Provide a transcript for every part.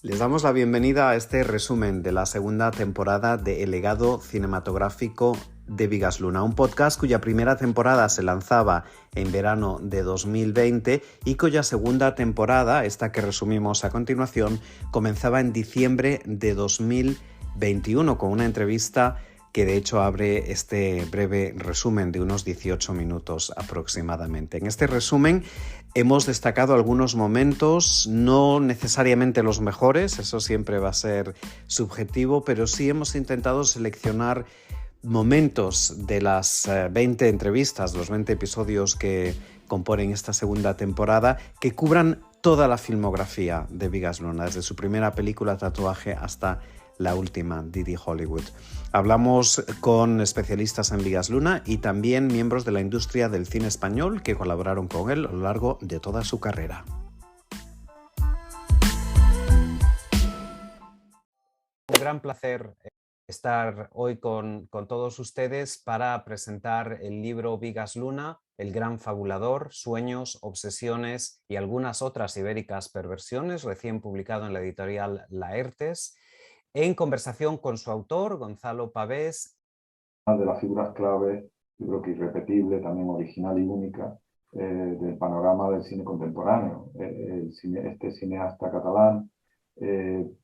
Les damos la bienvenida a este resumen de la segunda temporada de El legado cinematográfico de Bigas Luna, un podcast cuya primera temporada se lanzaba en verano de 2020 y cuya segunda temporada, esta que resumimos a continuación, comenzaba en diciembre de 2021 con una entrevista que de hecho abre este breve resumen de unos 18 minutos aproximadamente. En este resumen hemos destacado algunos momentos, no necesariamente los mejores, eso siempre va a ser subjetivo, pero sí hemos intentado seleccionar momentos de las 20 entrevistas, los 20 episodios que componen esta segunda temporada, que cubran toda la filmografía de Bigas Luna, desde su primera película Tatuaje hasta la última, Didi Hollywood. Hablamos con especialistas en Bigas Luna y también miembros de la industria del cine español que colaboraron con él a lo largo de toda su carrera. Un gran placer estar hoy con todos ustedes para presentar el libro Bigas Luna, el gran fabulador, sueños, obsesiones y algunas otras ibéricas perversiones, recién publicado en la editorial Laertes, en conversación con su autor, Gonzalo Pavés. De las figuras clave, yo creo que irrepetible, también original y única, del panorama del cine contemporáneo. Este cineasta catalán,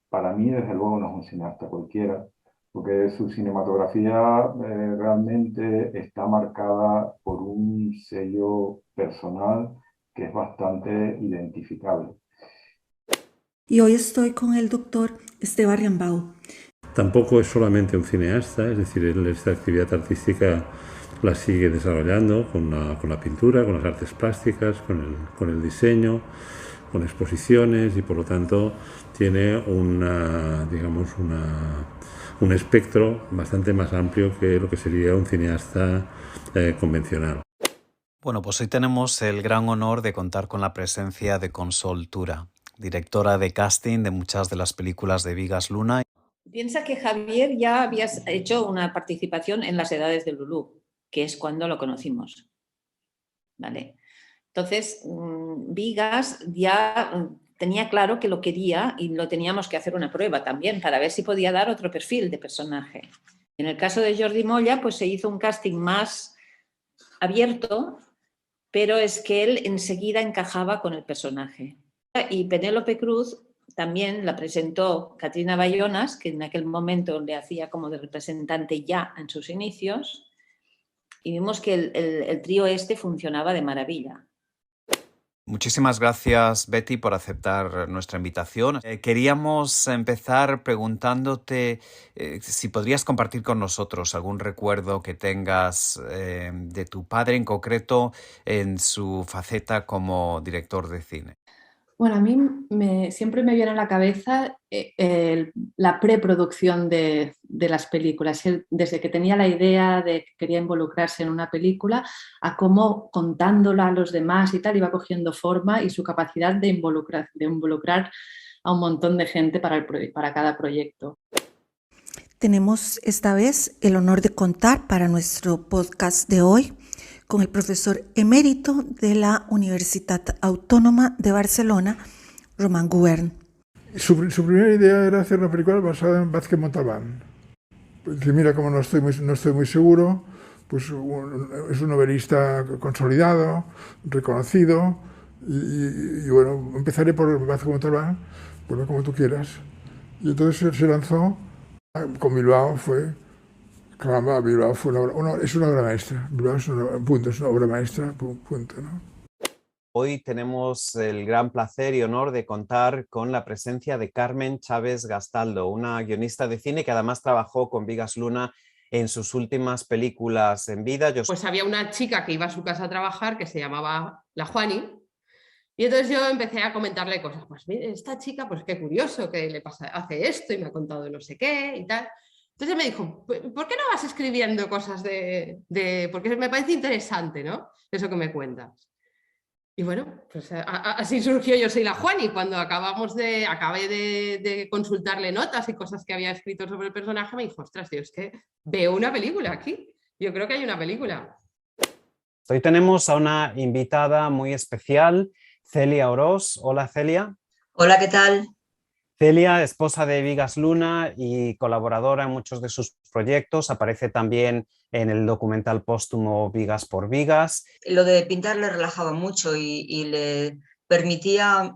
para mí, desde luego, no es un cineasta cualquiera, porque su cinematografía realmente está marcada por un sello personal que es bastante identificable. Y hoy estoy con el doctor Esteban Riambau. Tampoco es solamente un cineasta, es decir, él esta actividad artística la sigue desarrollando con la pintura, con las artes plásticas, con el diseño, con exposiciones y por lo tanto tiene un espectro bastante más amplio que lo que sería un cineasta convencional. Bueno, pues hoy tenemos el gran honor de contar con la presencia de Consol Tura, directora de casting de muchas de las películas de Bigas Luna. Piensa que Javier ya había hecho una participación en Las edades de Lulú, que es cuando lo conocimos. ¿Vale? Entonces, Bigas ya tenía claro que lo quería y lo teníamos que hacer una prueba también para ver si podía dar otro perfil de personaje. En el caso de Jordi Moya, pues se hizo un casting más abierto, pero es que él enseguida encajaba con el personaje. Y Penélope Cruz también la presentó Catrina Bayonas, que en aquel momento le hacía como de representante ya en sus inicios, y vimos que el trío este funcionaba de maravilla. Muchísimas gracias, Betty, por aceptar nuestra invitación. Queríamos empezar preguntándote si podrías compartir con nosotros algún recuerdo que tengas de tu padre en concreto en su faceta como director de cine. Bueno, a mí siempre me viene a la cabeza la preproducción de las películas. Él, desde que tenía la idea de que quería involucrarse en una película, a cómo contándola a los demás y tal, iba cogiendo forma y su capacidad de involucrar a un montón de gente para cada proyecto. Tenemos esta vez el honor de contar para nuestro podcast de hoy con el profesor emérito de la Universitat Autónoma de Barcelona, Román Guern. Su primera idea era hacer una película basada en Vázquez Montalbán. Dice, mira, como no estoy muy seguro, pues es un novelista consolidado, reconocido, y bueno, empezaré por Vázquez Montalbán, bueno, como tú quieras. Y entonces se lanzó con Bilbao, caramba, Bilbao fue es una obra maestra. Bilbao es una obra maestra, punto, ¿no? Hoy tenemos el gran placer y honor de contar con la presencia de Carmen Chávez Gastaldo, una guionista de cine que además trabajó con Bigas Luna en sus últimas películas en vida. Pues había una chica que iba a su casa a trabajar que se llamaba la Juani, y entonces yo empecé a comentarle cosas. Pues mire, esta chica, pues qué curioso que le pasa, hace esto y me ha contado no sé qué y tal. Entonces me dijo, ¿por qué no vas escribiendo cosas porque me parece interesante, ¿no? Eso que me cuentas. Y bueno, pues así surgió Yo soy la Juani, cuando acabé de consultarle notas y cosas que había escrito sobre el personaje, me dijo, ostras, tío, es que veo una película aquí. Yo creo que hay una película. Hoy tenemos a una invitada muy especial, Celia Orós. Hola, Celia. Hola, ¿qué tal? Celia, esposa de Vigas Luna y colaboradora en muchos de sus proyectos, aparece también en el documental póstumo Vigas por Vigas. Lo de pintar le relajaba mucho y le permitía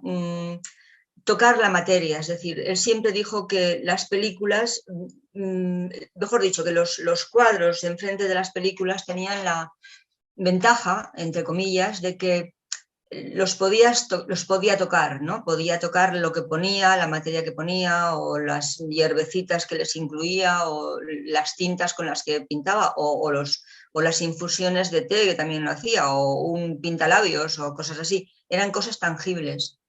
tocar la materia, es decir, él siempre dijo que las películas, mejor dicho, que los cuadros enfrente de las películas tenían la ventaja, entre comillas, de que los podía tocar, ¿no? Podía tocar lo que ponía, la materia que ponía, o las hierbecitas que les incluía, o las tintas con las que pintaba, o las infusiones de té que también lo hacía, o un pintalabios, o cosas así. Eran cosas tangibles.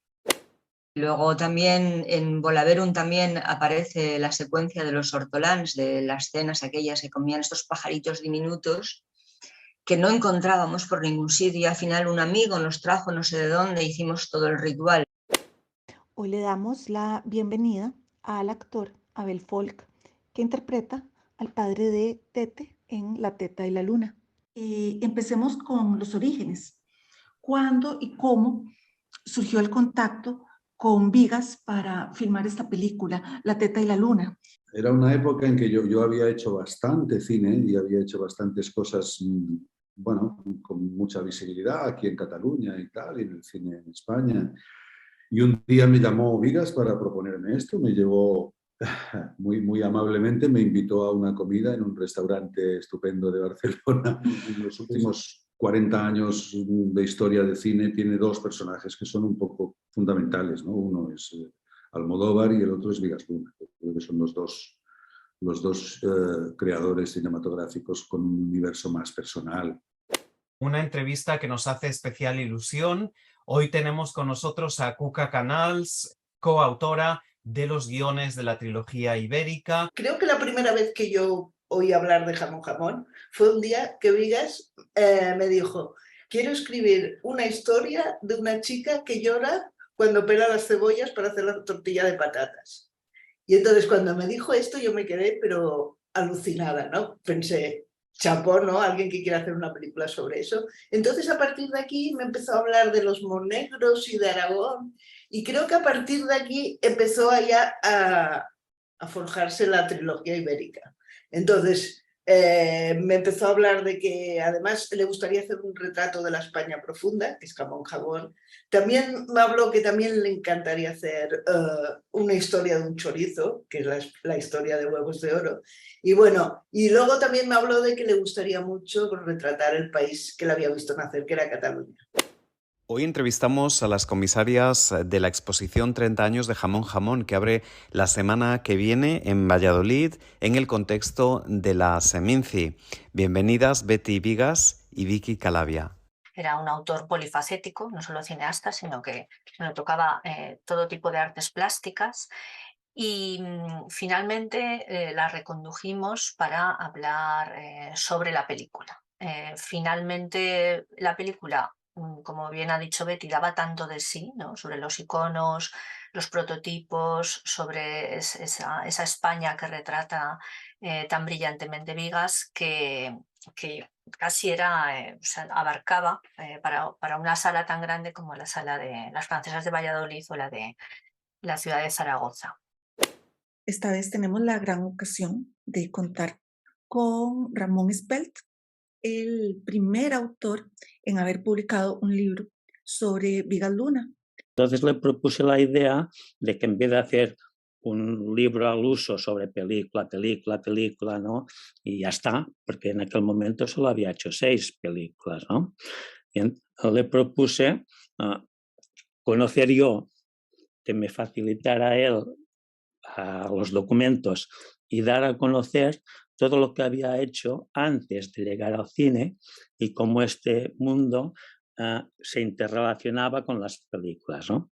Luego también en Volaverum también aparece la secuencia de los ortolans, de las cenas aquellas que comían estos pajaritos diminutos, que no encontrábamos por ningún sitio, y al final un amigo nos trajo no sé de dónde, hicimos todo el ritual. Hoy le damos la bienvenida al actor Abel Folk, que interpreta al padre de Tete en La Teta y la Luna. Empecemos con los orígenes. ¿Cuándo y cómo surgió el contacto con Vigas para filmar esta película, La Teta y la Luna? Era una época en que yo había hecho bastante cine y había hecho bastantes cosas, bueno, con mucha visibilidad aquí en Cataluña y tal, y en el cine en España. Y un día me llamó Vigas para proponerme esto, me llevó muy amablemente, me invitó a una comida en un restaurante estupendo de Barcelona. En los últimos 40 años de historia de cine tiene dos personajes que son un poco fundamentales, ¿no? Uno es Almodóvar y el otro es Vigas Luna. Creo que son los dos creadores cinematográficos con un universo más personal. Una entrevista que nos hace especial ilusión. Hoy tenemos con nosotros a Cuca Canals, coautora de los guiones de la trilogía ibérica. Creo que la primera vez que yo oí hablar de Jamón Jamón fue un día que Vigas me dijo: quiero escribir una historia de una chica que llora cuando pela las cebollas para hacer la tortilla de patatas. Y entonces cuando me dijo esto yo me quedé pero alucinada, ¿no? Pensé, chapó, ¿no? Alguien que quiera hacer una película sobre eso. Entonces a partir de aquí me empezó a hablar de los monegros y de Aragón, y creo que a partir de aquí empezó allá a forjarse la trilogía ibérica. Entonces me empezó a hablar de que además le gustaría hacer un retrato de la España profunda, que es Jamón Jamón. También me habló que también le encantaría hacer una historia de un chorizo, que es la historia de Huevos de Oro. Y bueno, y luego también me habló de que le gustaría mucho retratar el país que le había visto nacer, que era Cataluña. Hoy entrevistamos a las comisarias de la exposición 30 años de Jamón Jamón, que abre la semana que viene en Valladolid en el contexto de la Seminci. Bienvenidas Betty Vigas y Vicky Calavia. Era un autor polifacético, no solo cineasta, sino que tocaba todo tipo de artes plásticas. Y finalmente la recondujimos para hablar sobre la película. Finalmente la película, como bien ha dicho Betty, daba tanto de sí, ¿no? Sobre los iconos, los prototipos, sobre esa España que retrata tan brillantemente Vigas, que casi era, o sea, abarcaba para una sala tan grande como la sala de las francesas de Valladolid o la de la ciudad de Zaragoza. Esta vez tenemos la gran ocasión de contar con Ramón Espelt, el primer autor en haber publicado un libro sobre Vigas Luna. Entonces le propuse la idea de que en vez de hacer un libro al uso sobre película, ¿no? Y ya está, porque en aquel momento solo había hecho 6 películas, ¿no? Y le propuse conocer yo, que me facilitara él los documentos y dar a conocer todo lo que había hecho antes de llegar al cine y cómo este mundo se interrelacionaba con las películas, ¿no?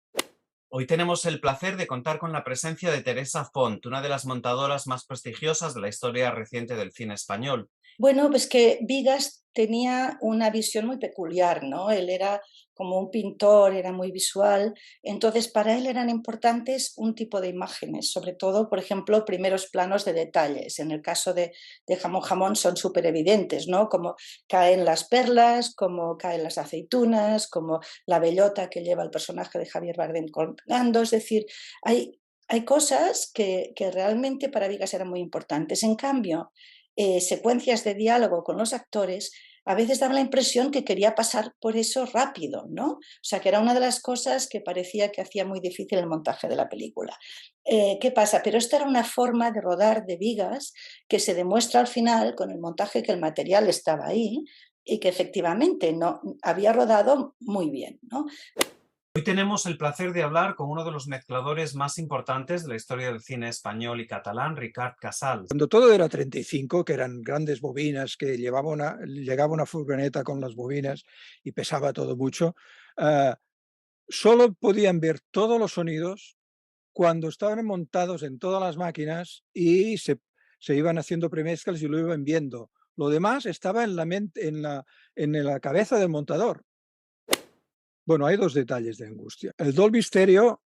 Hoy tenemos el placer de contar con la presencia de Teresa Font, una de las montadoras más prestigiosas de la historia reciente del cine español. Bueno, pues que Vigas tenía una visión muy peculiar, ¿no? Él era como un pintor, era muy visual, entonces para él eran importantes un tipo de imágenes, sobre todo, por ejemplo, primeros planos de detalles. En el caso de Jamón Jamón son súper evidentes, ¿no? Como caen las perlas, como caen las aceitunas, como la bellota que lleva el personaje de Javier Bardem colgando, es decir, hay hay cosas que realmente para Vigas eran muy importantes. En cambio, secuencias de diálogo con los actores a veces daba la impresión que quería pasar por eso rápido, ¿no? O sea, que era una de las cosas que parecía que hacía muy difícil el montaje de la película. ¿Qué pasa? Pero esta era una forma de rodar de Vigas que se demuestra al final con el montaje que el material estaba ahí y que efectivamente no, había rodado muy bien, ¿no? Hoy tenemos el placer de hablar con uno de los mezcladores más importantes de la historia del cine español y catalán, Ricard Casals. Cuando todo era 35, que eran grandes bobinas, que llegaba una furgoneta con las bobinas y pesaba todo mucho, solo podían ver todos los sonidos cuando estaban montados en todas las máquinas y se iban haciendo premezclas y lo iban viendo. Lo demás estaba en la cabeza del montador. Bueno, hay dos detalles de angustia. El Dolby Stereo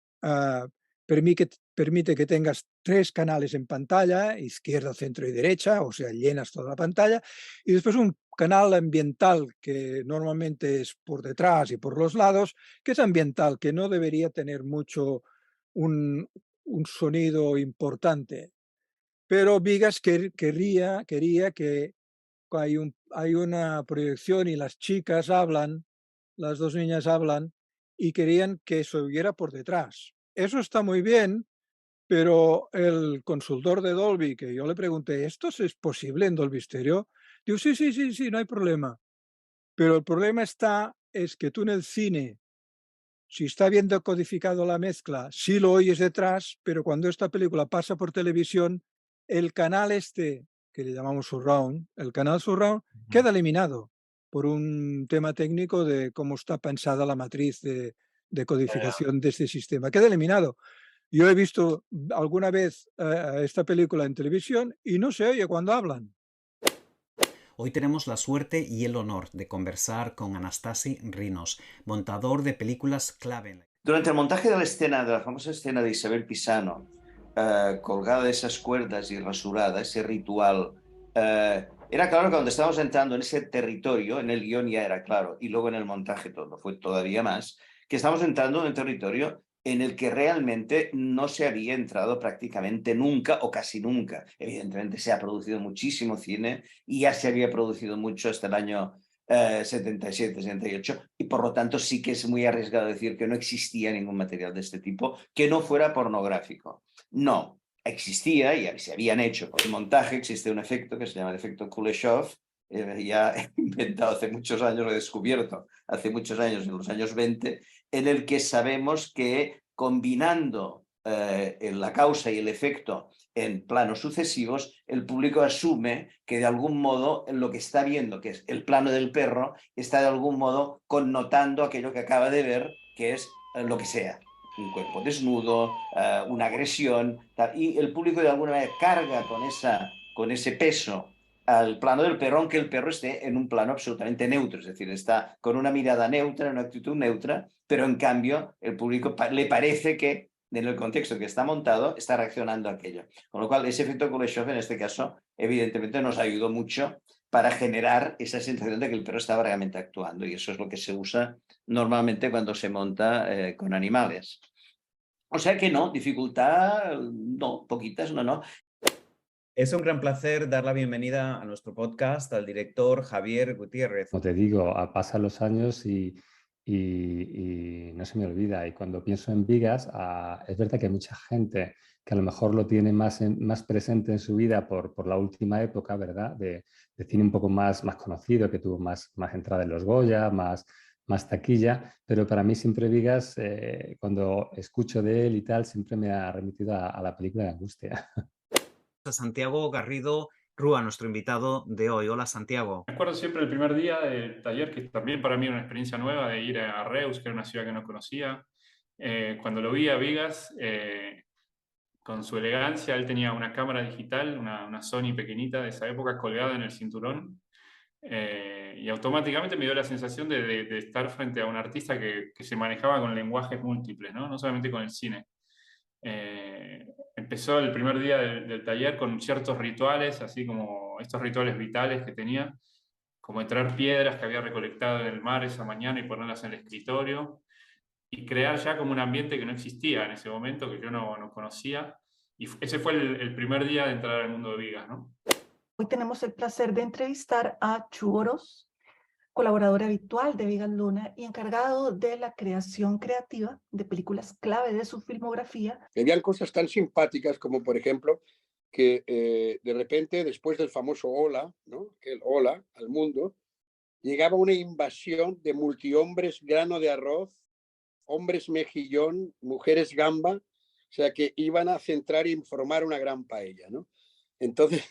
permite que tengas 3 canales en pantalla, izquierda, centro y derecha, o sea, llenas toda la pantalla, y después un canal ambiental que normalmente es por detrás y por los lados, que es ambiental, que no debería tener mucho un sonido importante. Pero Vigas quería que hay una proyección y las chicas hablan, las 2 niñas hablan y querían que se oyera por detrás. Eso está muy bien, pero el consultor de Dolby, que yo le pregunté, ¿esto es posible en Dolby Stereo? Digo, sí, no hay problema. Pero el problema es que tú en el cine, si está bien decodificado la mezcla, sí lo oyes detrás, pero cuando esta película pasa por televisión, el canal que le llamamos surround, el canal surround, queda eliminado por un tema técnico de cómo está pensada la matriz de codificación de este sistema. Queda eliminado. Yo he visto alguna vez esta película en televisión y no se oye cuando hablan. Hoy tenemos la suerte y el honor de conversar con Anastasi Rinos, montador de películas clave. Durante el montaje de la famosa escena de Isabel Pisano, colgada de esas cuerdas y rasurada, ese ritual, era claro que cuando estábamos entrando en ese territorio, en el guión ya era claro, y luego en el montaje todo fue todavía más, que estamos entrando en un territorio en el que realmente no se había entrado prácticamente nunca o casi nunca. Evidentemente se ha producido muchísimo cine y ya se había producido mucho hasta el año 77, 78, y por lo tanto sí que es muy arriesgado decir que no existía ningún material de este tipo que no fuera pornográfico. No, existía y se habían hecho. Por el montaje existe un efecto que se llama el efecto Kuleshov, ya inventado hace muchos años, redescubierto hace muchos años, en los años 20, en el que sabemos que combinando la causa y el efecto en planos sucesivos, el público asume que de algún modo lo que está viendo, que es el plano del perro, está de algún modo connotando aquello que acaba de ver, que es lo que sea. Un cuerpo desnudo, una agresión, y el público de alguna manera carga con ese peso al plano del perro, aunque el perro esté en un plano absolutamente neutro, es decir, está con una mirada neutra, una actitud neutra, pero en cambio el público le parece que en el contexto en que está montado está reaccionando a aquello. Con lo cual ese efecto Kuleshov en este caso evidentemente nos ayudó mucho para generar esa sensación de que el perro estaba realmente actuando, y eso es lo que se usa normalmente cuando se monta con animales. O sea que no, dificultad, no, poquitas, no. Es un gran placer dar la bienvenida a nuestro podcast al director Javier Gutiérrez. Como te digo, pasan los años y no se me olvida. Y cuando pienso en Vigas, es verdad que hay mucha gente que a lo mejor lo tiene más presente en su vida por la última época, ¿verdad? De cine un poco más conocido, que tuvo más entrada en los Goya, más taquilla, pero para mí siempre Vigas, cuando escucho de él y tal, siempre me ha remitido a la película de Angustia. Santiago Garrido Rúa, nuestro invitado de hoy. Hola, Santiago. Me acuerdo siempre el primer día del taller, que también para mí era una experiencia nueva, de ir a Reus, que era una ciudad que no conocía. Cuando lo vi a Vigas, con su elegancia, él tenía una cámara digital, una Sony pequeñita de esa época, colgada en el cinturón, y automáticamente me dio la sensación de estar frente a un artista que se manejaba con lenguajes múltiples, no solamente con el cine. Empezó el primer día del taller con ciertos rituales, así como estos rituales vitales que tenía, como entrar piedras que había recolectado en el mar esa mañana y ponerlas en el escritorio, y crear ya como un ambiente que no existía en ese momento, que yo no conocía. Y ese fue el primer día de entrar al mundo de Vigas, ¿no? Hoy tenemos el placer de entrevistar a Chu Oroz, colaborador habitual de Vigas Luna y encargado de la creación creativa de películas clave de su filmografía. Habían cosas tan simpáticas como, por ejemplo, que de repente, después del famoso Hola, ¿no? El Hola al mundo, llegaba una invasión de multihombres grano de arroz, hombres mejillón, mujeres gamba, o sea, que iban a centrar y formar una gran paella, ¿no? Entonces,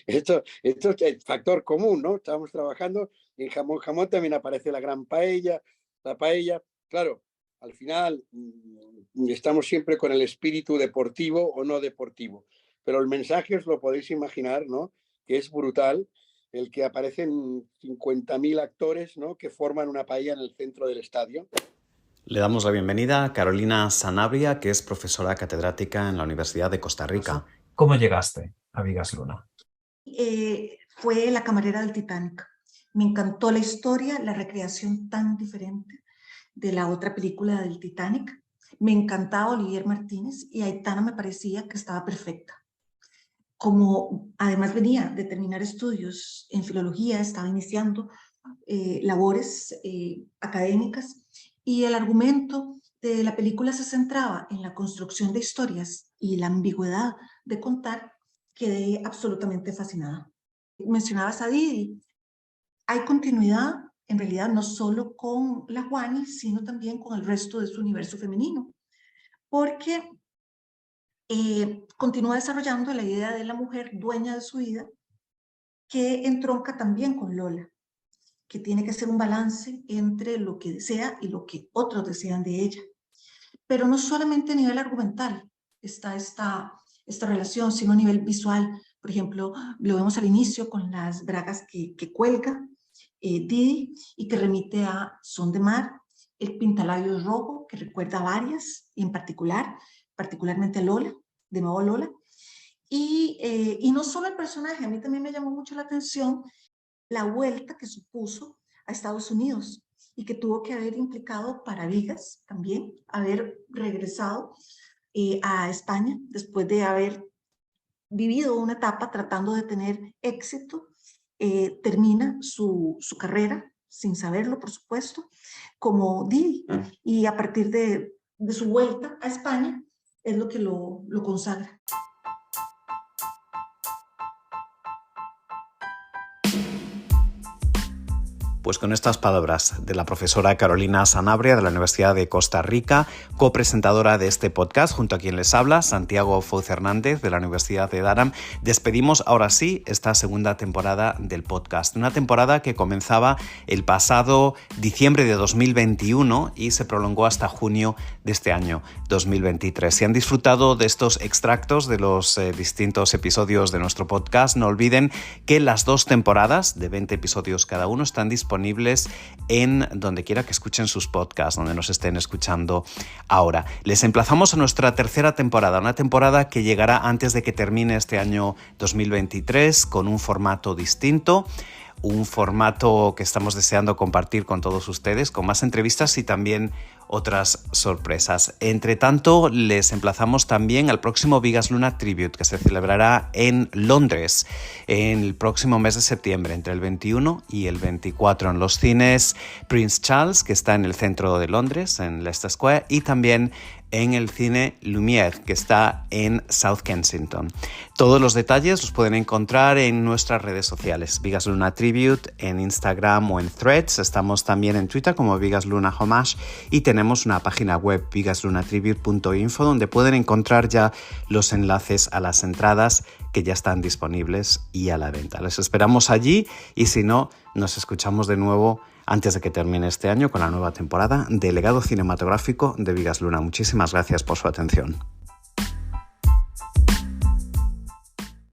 esto es el factor común, ¿no? Estábamos trabajando y en Jamón también aparece la gran paella, la paella. Claro, al final estamos siempre con el espíritu deportivo o no deportivo, pero el mensaje os lo podéis imaginar, ¿no? Que es brutal, el que aparecen 50.000 actores, ¿no? Que forman una paella en el centro del estadio. Le damos la bienvenida a Carolina Sanabria, que es profesora catedrática en la Universidad de Costa Rica. ¿Cómo llegaste a Vigas Luna? Fue la camarera del Titanic. Me encantó la historia, la recreación tan diferente de la otra película del Titanic. Me encantaba Olivier Martínez y Aitana me parecía que estaba perfecta. Como además venía de terminar estudios en filología, estaba iniciando labores académicas y el argumento de la película se centraba en la construcción de historias y la ambigüedad de contar, quedé absolutamente fascinada. Mencionabas a Didi. Hay continuidad, en realidad, no solo con la Juani, sino también con el resto de su universo femenino, porque continúa desarrollando la idea de la mujer dueña de su vida, que entronca también con Lola, que tiene que ser un balance entre lo que desea y lo que otros desean de ella. Pero no solamente a nivel argumental está esta relación, sino a nivel visual. Por ejemplo, lo vemos al inicio con las bragas que cuelga Didi y que remite a Son de Mar, el pintalabios rojo que recuerda a varias, y en particularmente a Lola, de nuevo Lola. Y no solo el personaje, a mí también me llamó mucho la atención la vuelta que supuso a Estados Unidos y que tuvo que haber implicado para Vigas también, haber regresado a España después de haber vivido una etapa tratando de tener éxito. Termina su carrera, sin saberlo por supuesto, como Didi, y a partir de su vuelta a España es lo que lo consagra. Pues con estas palabras de la profesora Carolina Sanabria de la Universidad de Costa Rica, copresentadora de este podcast, junto a quien les habla, Santiago Fouz Hernández de la Universidad de Durham, despedimos ahora sí esta segunda temporada del podcast. Una temporada que comenzaba el pasado diciembre de 2021 y se prolongó hasta junio de este año 2023. Si han disfrutado de estos extractos de los distintos episodios de nuestro podcast, no olviden que las 2 temporadas de 20 episodios cada uno están disponibles en donde quiera que escuchen sus podcasts, donde nos estén escuchando ahora. Les emplazamos a nuestra tercera temporada, una temporada que llegará antes de que termine este año 2023 con un formato distinto, un formato que estamos deseando compartir con todos ustedes, con más entrevistas y también otras sorpresas. Entre tanto, les emplazamos también al próximo Vigas Luna Tribute, que se celebrará en Londres en el próximo mes de septiembre, entre el 21 y el 24, en los cines Prince Charles, que está en el centro de Londres, en Leicester Square, y también en el cine Lumière, que está en South Kensington. Todos los detalles los pueden encontrar en nuestras redes sociales, Vigas Luna Tribute, en Instagram o en Threads. Estamos también en Twitter como Vigas Luna Homage y tenemos una página web, vigaslunatribute.info, donde pueden encontrar ya los enlaces a las entradas que ya están disponibles y a la venta. Les esperamos allí y si no, nos escuchamos de nuevo antes de que termine este año con la nueva temporada de Legado Cinematográfico de Vigas Luna. Muchísimas gracias por su atención.